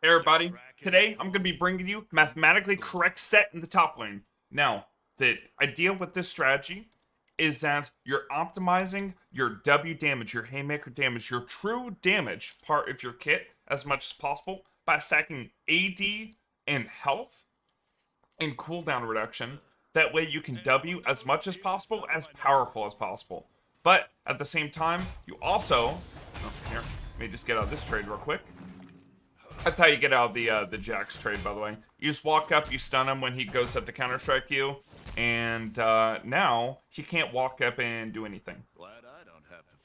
Hey everybody, today I'm going to be bringing you mathematically correct Sett in the top lane. Now, the idea with this strategy is that you're optimizing your W damage, your haymaker damage, your true damage part of your kit as much as possible by stacking AD and health and cooldown reduction. That way you can W as much as possible, as powerful as possible. But at the same time, you also... Oh, here, let me just get out of this trade real quick. That's how you get out of the Jax trade, by the way. You just walk up, you stun him when he goes up to counter-strike you, and now he can't walk up and do anything.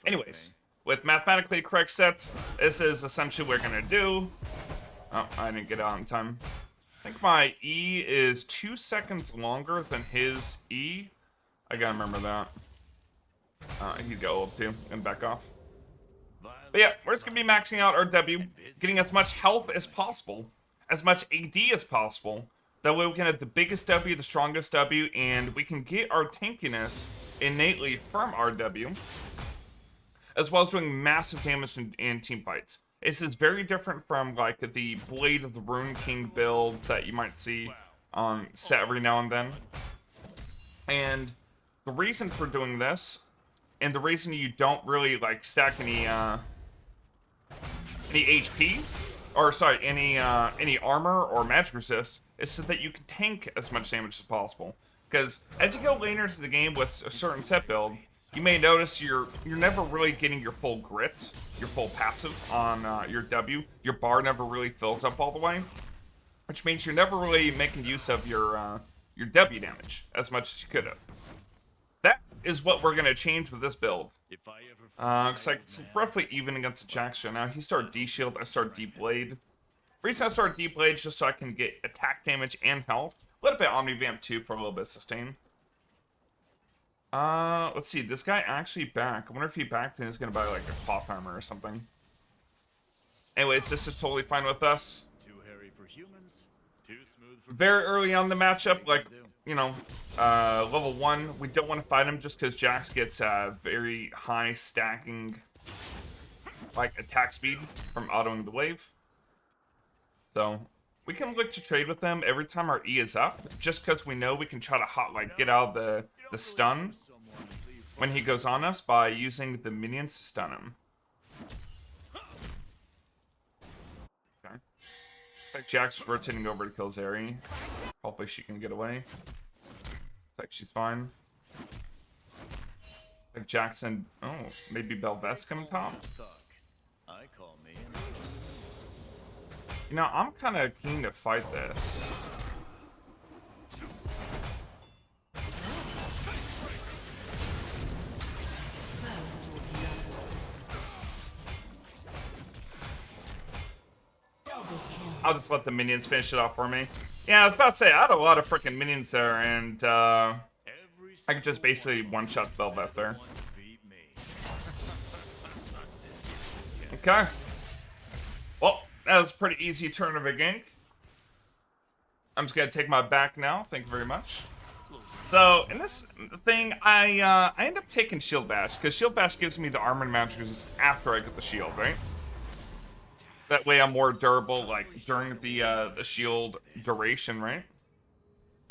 Anyways, with mathematically correct Sett, this is essentially what we're going to do. Oh, I didn't get out in time. I think my E is 2 seconds longer than his E. I gotta remember that. He'd go up too and back off. But yeah, we're just going to be maxing out our W, getting as much health as possible, as much AD as possible. That way we can have the biggest W, the strongest W, and we can get our tankiness innately from our W, as well as doing massive damage in team fights. This is very different from like the Blade of the Rune King build that you might see on Sett every now and then. And the reason for doing this, and the reason you don't really like stack any HP, or sorry, any armor or magic resist, is so that you can tank as much damage as possible. Because as you go later into the game with a certain Sett build, you may notice you're never really getting your full grit, your full passive on your W. Your bar never really fills up all the way, which means you're never really making use of your W damage as much as you could have. That is what we're gonna change with this build. Looks like it's roughly even against the Jax right now. He started D-Shield, I started D-Blade. The reason I started D-Blade is just so I can get attack damage and health. A little bit Omni-Vamp too for a little bit of sustain. Let's see, this guy actually back. I wonder if he backed and is gonna buy like a cloth armor or something. Anyways, this is totally fine with us. Too hairy for humans, too smooth for Very early on the matchup, like, you know, level 1, we don't want to fight him just because Jax gets very high stacking, like, attack speed from autoing the wave. So, we can look to trade with them every time our E is up, just because we know we can try to get out of the stun when he goes on us by using the minions to stun him. Okay. Like Jax is rotating over to kill Zeri. Hopefully she can get away. Looks like she's fine. Like Jackson. Oh, maybe Belvette's coming top. You know, I'm kind of keen to fight this. I'll just let the minions finish it off for me. Yeah, I was about to say, I had a lot of freaking minions there, and I could just basically one-shot Velvet there. Okay. Well, that was a pretty easy turn of a gank. I'm just gonna take my back now. Thank you very much. So, in this thing, I end up taking Shield Bash, because Shield Bash gives me the armor and magic resist after I get the shield, right? That way I'm more durable, like, during the shield duration, right?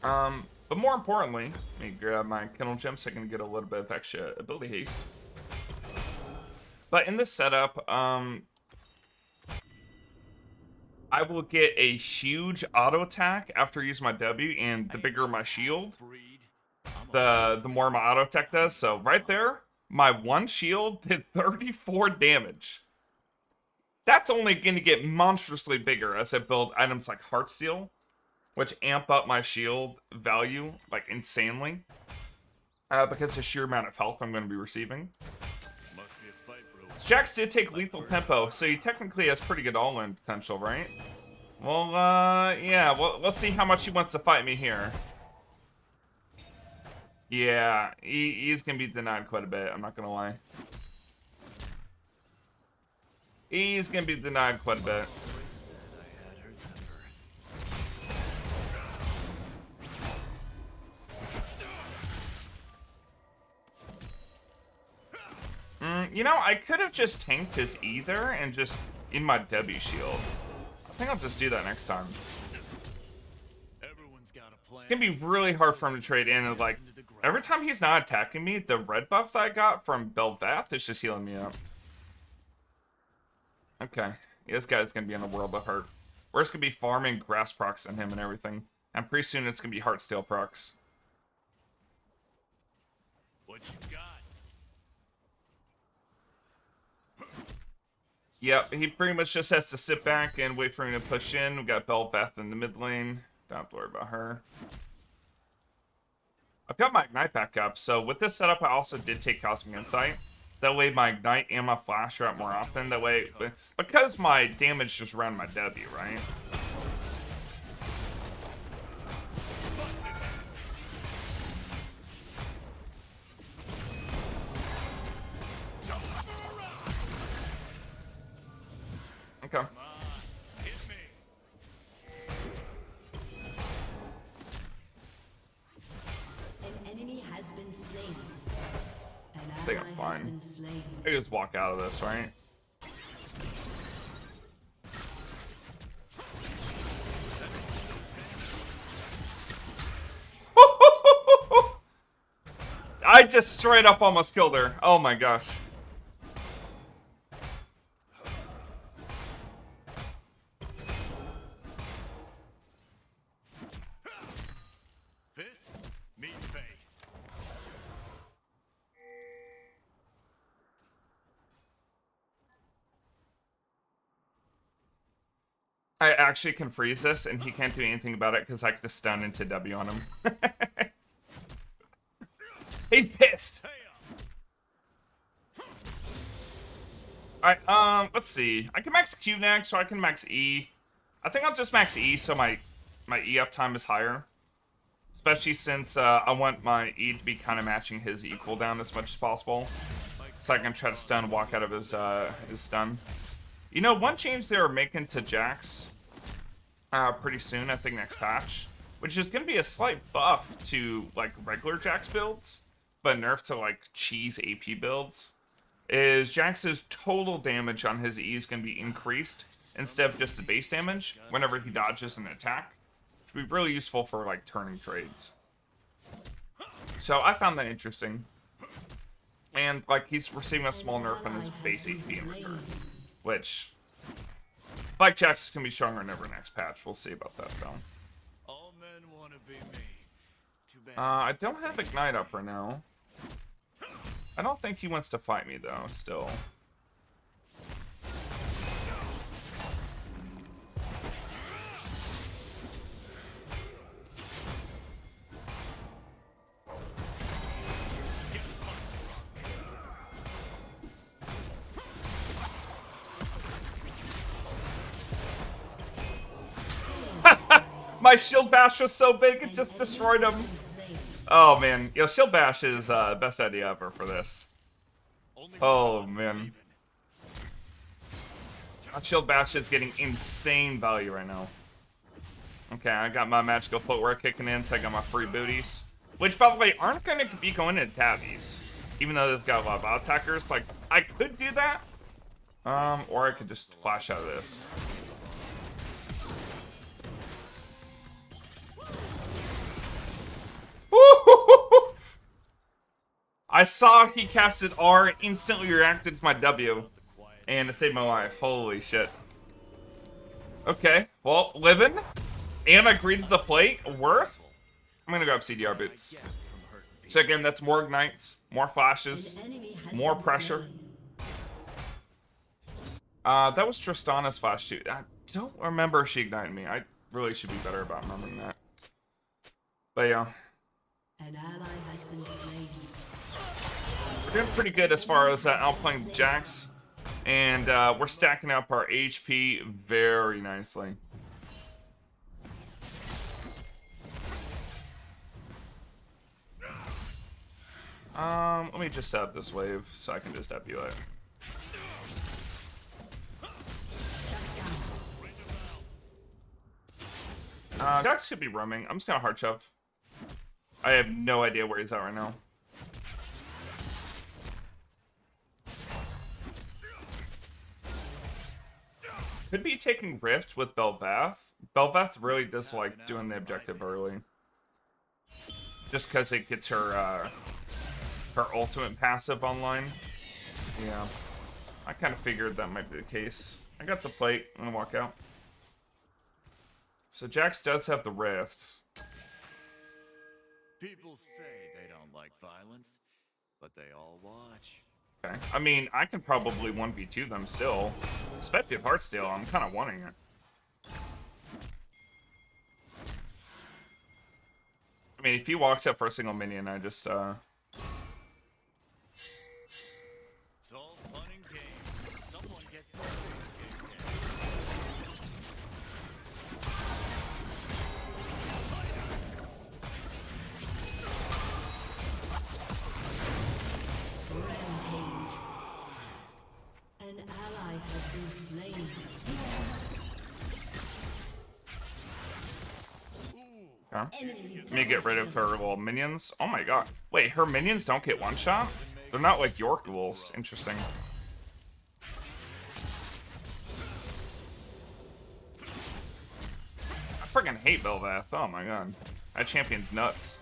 But more importantly, let me grab my Kindle Gem so I can get a little bit of extra ability haste. But in this setup, I will get a huge auto attack after I use my W, and the bigger my shield, the more my auto attack does. So right there, my one shield did 34 damage. That's only going to get monstrously bigger as I build items like Heartsteel, which amp up my shield value, like, insanely. Because the sheer amount of health I'm going to be receiving. Jax did take lethal tempo, so he technically has pretty good all-in potential, right? Well, yeah, we'll see how much he wants to fight me here. Yeah, he's going to be denied quite a bit, I'm not going to lie. He's gonna be denied quite a bit. You know, I could have just tanked his Ether and just in my W shield. think I'll just do that next time. Everyone's got a plan. It's gonna be really hard for him to trade in, and like, every time he's not attacking me, the red buff that I got from Belvath is just healing me up. Okay. Yeah, this guy's gonna be in a world of hurt. We're just gonna be farming grass procs on him and everything. And pretty soon it's gonna be Heartsteel procs. What you got? Yep, he pretty much just has to sit back and wait for him to push in. We got Belvath in the mid lane. Don't have to worry about her. I've got my Ignite back up, so with this setup I also did take Cosmic Insight. That way my Ignite and my Flash are out more often. That way, because my damage just around my W, right? Okay. Hit me. An enemy has been slain. An I think ally I'm has fine. been slain. I can just walk out of this, right? I just straight up almost killed her. Oh my gosh. Fist, meet face. I actually can freeze this, and he can't do anything about it because I can just stun into W on him. He's pissed. Alright, let's see. I can max Q next, or I can max E. I think I'll just max E so my E uptime is higher. Especially since I want my E to be kind of matching his E cooldown as much as possible. So I can try to stun, walk out of his stun. You know, one change they are making to Jax pretty soon, I think next patch, which is going to be a slight buff to like regular Jax builds, but nerf to like cheese AP builds, is Jax's total damage on his E is going to be increased instead of just the base damage whenever he dodges an attack, which would be really useful for like turning trades. So I found that interesting. And like he's receiving a small nerf on his base AP in return, which Bike Jax is gonna be stronger in every next patch. We'll see about that though. All men want to be me. Too bad. I don't have Ignite up right now. I don't think he wants to fight me though, still. My shield bash was so big it just destroyed him. Oh man, yo, shield bash is the best idea ever for this. Only Oh one of us is man, leaving. that shield bash is getting insane value right now. Okay, I got my magical footwear kicking in, so I got my free booties, which by the way aren't going to be going into tabbies, even though they've got a lot of bot attackers. Like I could do that, or I could just flash out of this. I saw he casted R and instantly reacted to my W, and it saved my life. Holy shit. Okay, well, living, and I agreed to the plate. Worth? I'm gonna grab CDR boots. So again, that's more ignites, more flashes, more pressure. That was Tristana's flash too. I don't remember if she ignited me. I really should be better about remembering that. But yeah. An ally has been slain. We're doing pretty good as far as outplaying Jax, and we're stacking up our HP very nicely. Let me just set up this wave so I can just W it. Jax should be roaming. I'm just gonna hard shove. I have no idea where he's at right now. could be taking Rift with Bel'Veth. Bel'Veth really does like doing the objective early. Just because it gets her her ultimate passive online. Yeah. I kind of figured that might be the case. I got the plate. I'm gonna walk out. So Jax does have the Rift. People say they don't like violence, but they all watch. Okay. I mean, I can probably 1v2 them still. Especially if Heartsteel, I'm kind of wanting it. I mean, if he walks up for a single minion, I just, It's all fun and games till someone gets their face kicked in. Rampage. An ally has been slain. okay. Enemy Let me get rid of her little minions. Oh my god. Wait, her minions don't get one shot? They're not like York duels. Interesting. I freaking hate Bel'Veth. Oh my god. That champion's nuts.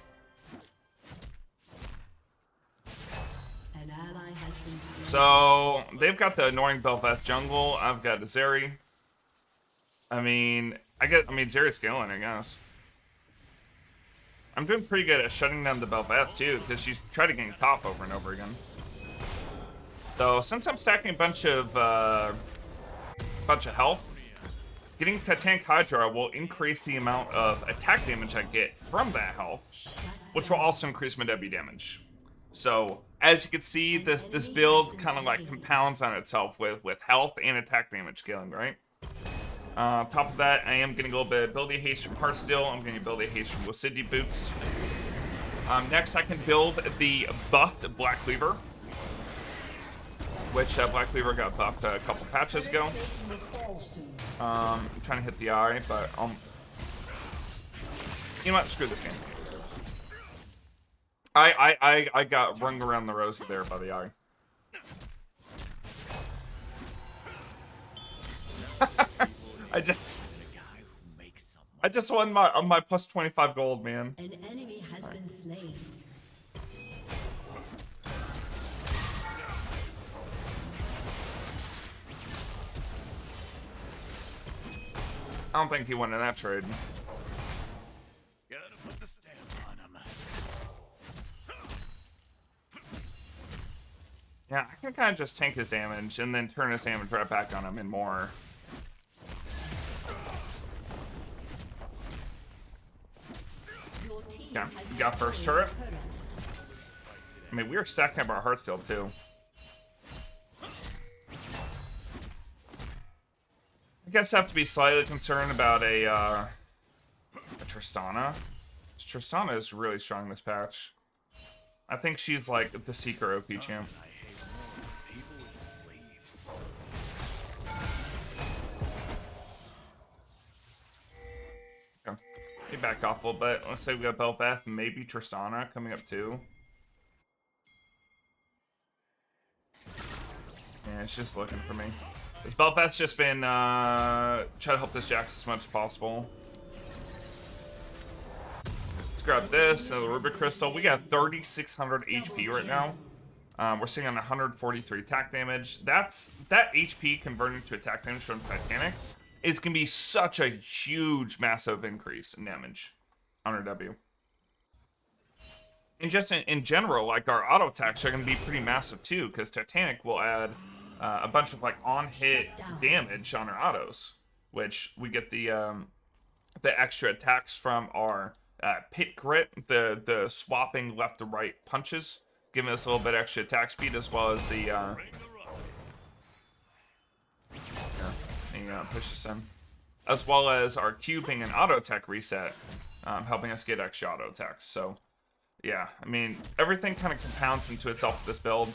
An ally has been slain. So, they've got the annoying Bel'Veth jungle. I've got a Zeri. I mean, Zeri's scaling, I guess. I'm doing pretty good at shutting down the Bel'Veth too, because she's tried to gank top over and over again. So since I'm stacking a bunch of health, getting Titanic Hydra will increase the amount of attack damage I get from that health, which will also increase my W damage. So as you can see, this build kind of like compounds on itself with health and attack damage scaling, right? Top of that, I am getting a little bit of ability haste from Heartsteel. I'm getting ability haste from Lucidity Boots. Next, I can build the buffed Black Cleaver, which Black Cleaver got buffed a couple patches ago. I'm trying to hit the eye, but you know what? Screw this game. I got rung around the rosy there by the eye. I just won my plus 25 gold, man. An enemy has been slain. I don't think he won in that trade. Gotta put the stamp on him. Yeah, I can kind of just tank his damage and then turn his damage right back on him and more. Your team Yeah, has you got first destroyed turret. a turret. I mean, we were stacking up our Heartsteel too. I guess I have to be slightly concerned about a Tristana. Tristana is really strong this patch. I think she's like the secret OP champ. I hate more people with sleeves. Okay. He backed off a little bit. Let's say we got Bel'Veth, maybe Tristana coming up too. Yeah, it's just looking for me. This Bel'Veth's just been trying to help this Jax as much as possible. Let's grab this, another Ruby Crystal. We got 3,600 HP right now. We're sitting on 143 attack damage. That HP converting to attack damage from Titanic is going to be such a huge, massive increase in damage on our W. And just in general, like our auto attacks are going to be pretty massive too, because Titanic will add a bunch of like on-hit damage on our autos, which we get the extra attacks from our pit grit, the swapping left to right punches, giving us a little bit extra attack speed, as well as the push this in, as well as our cubing and auto attack reset, helping us get extra auto attacks. So yeah, I mean, everything kind of compounds into itself with this build.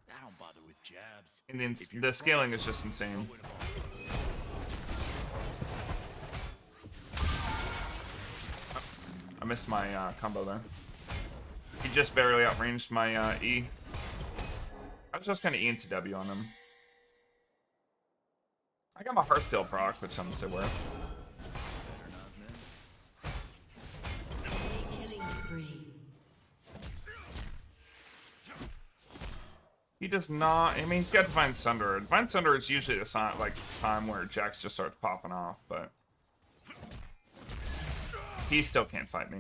I don't bother with jabs. And the scaling is just insane. I missed my combo there. He just barely outranged my E. I was just kind of E into W on him. I got my Heartsteel proc, which I'm so worth. Better not miss. Killing spree. He does not. I mean, he's got Divine Sunder. Divine Sunder is usually the sign, like time where Jax just starts popping off, but he still can't fight me.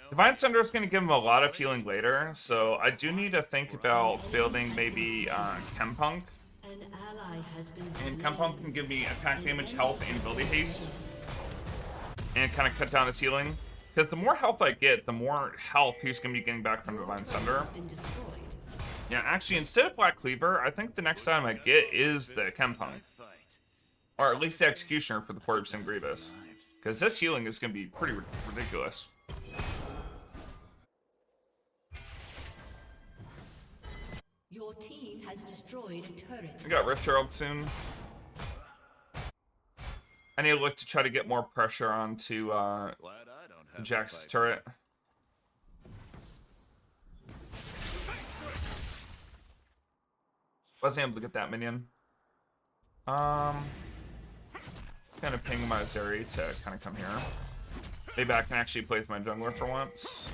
Divine Sunder is going to give him a lot of healing later, so I do need to think about building maybe Chempunk. An ally has been And slain. Chempunk can give me attack damage, health, and ability haste. And kind of cut down his healing. Because the more health I get, the more health he's going to be getting back from Divine Sunder. Has been destroyed. Yeah, actually, instead of Black Cleaver, I think the next item I get is the Chempunk. Fight. Or at least the Executioner for the 40% Grievous. Because this healing is going to be pretty ridiculous. Your team has destroyed a turret. We got Rift Herald soon. I need to look to try to get more pressure onto Glad I don't have to Jax's fight. turret. Wasn't able to get that minion. Kind of ping my Zeri to kind of come here. Maybe I can actually play with my jungler for once.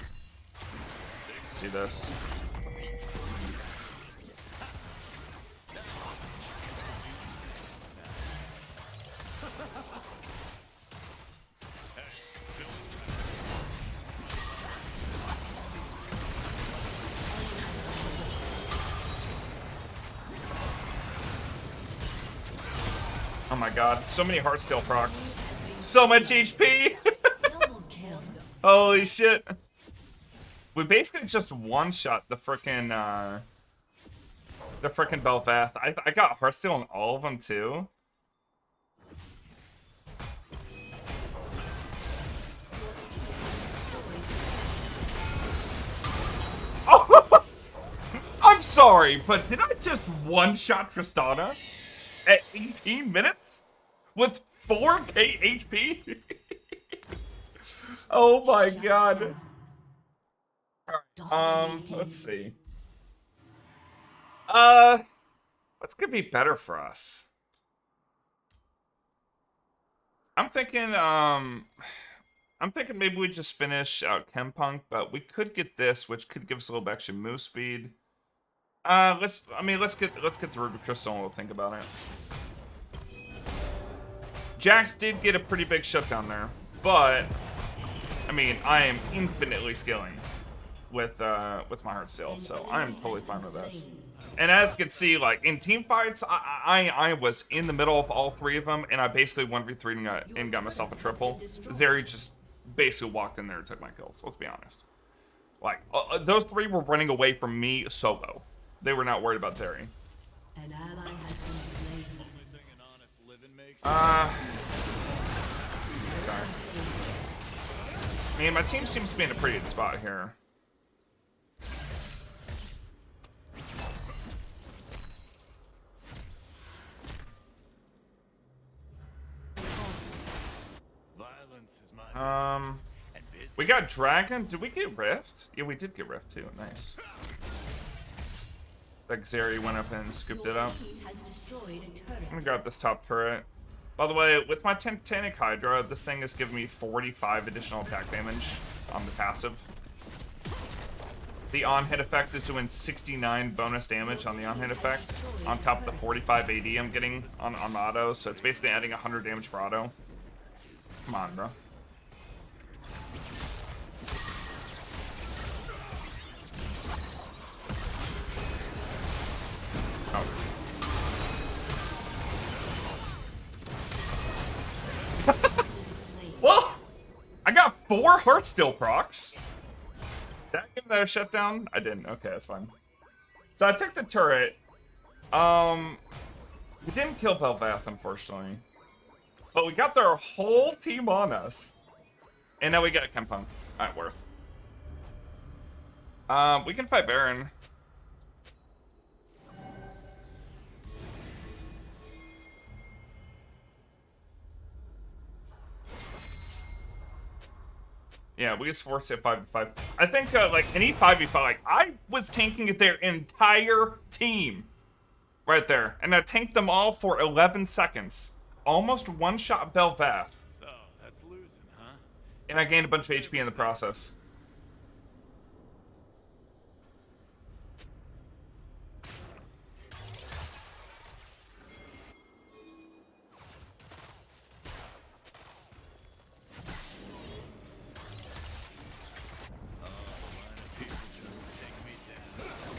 See this. Oh my god, so many Heartsteel procs. So much HP! Double kill. Holy shit. We basically just one-shot the frickin' Bel'Veth. I got Heartsteel on all of them too. Oh! I'm sorry, but did I just one-shot Tristana at 18 minutes with 4k HP? Oh my god. Let's see. What's gonna be better for us? I'm thinking maybe we just finish out Chempunk, but we could get this, which could give us a little bit extra move speed. Let's get the Ruby Crystal and we'll think about it. Jax did get a pretty big shutdown there, but I mean, I am infinitely scaling with my Heartsteel, so I am totally fine with this. And as you can see, like in team fights, I was in the middle of all three of them, and I basically 1v3'd and got myself a triple. Zeri just basically walked in there and took my kills. Let's be honest. Like those three were running away from me solo. They were not worried about Zeri. An ally has been slain. Only thing an honest living makes. Okay. I mean, my team seems to be in a pretty good spot here. Violence is my business, and business We got Dragon. Did we get Rift? Yeah, we did get Rift too. Nice. Like Zeri went up and scooped it Your up. team has destroyed a I'm turret. gonna grab this top turret. By the way, with my Titanic Hydra, this thing is giving me 45 additional attack damage on the passive. The on-hit effect is doing 69 bonus damage on the on-hit effect, on top of the 45 AD I'm getting on auto, so it's basically adding 100 damage per auto. Come on, bro. Oh. Well, I got 4 Heartsteel procs. Did I give that a shutdown? I didn't. Okay, that's fine. So I took the turret. We didn't kill Bel'Veth, unfortunately. But we got their whole team on us. And now we got Chempunk. Alright, worth. We can fight Baron. Yeah, we just forced it 5v5. I think, like, any 5v5, like, I was tanking their entire team right there. And I tanked them all for 11 seconds. almost one-shot Belvath, So, that's losing, huh? and I gained a bunch of HP in the process. People trying to take me down.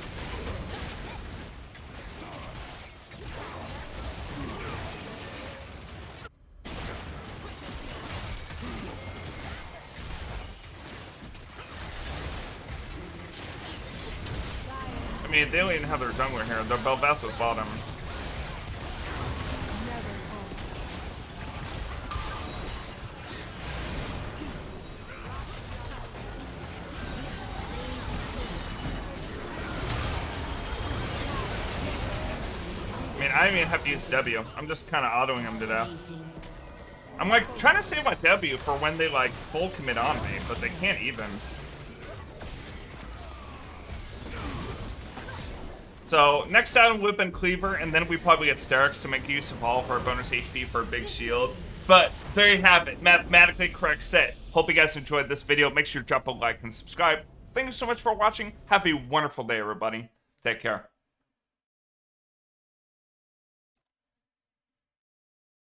I mean, they don't even have their jungler here. Their Belvath was bottom. I mean, I don't even have to use W. I'm just kind of autoing them to death. I'm like trying to save my W for when they like full commit on me, but they can't even. So next item would have been Cleaver, and then we probably get Sterix to make use of all of our bonus HP for a big shield. But there you have it, mathematically correct Sett. Hope you guys enjoyed this video. Make sure to drop a like and subscribe. Thank you so much for watching. Have a wonderful day, everybody. Take care.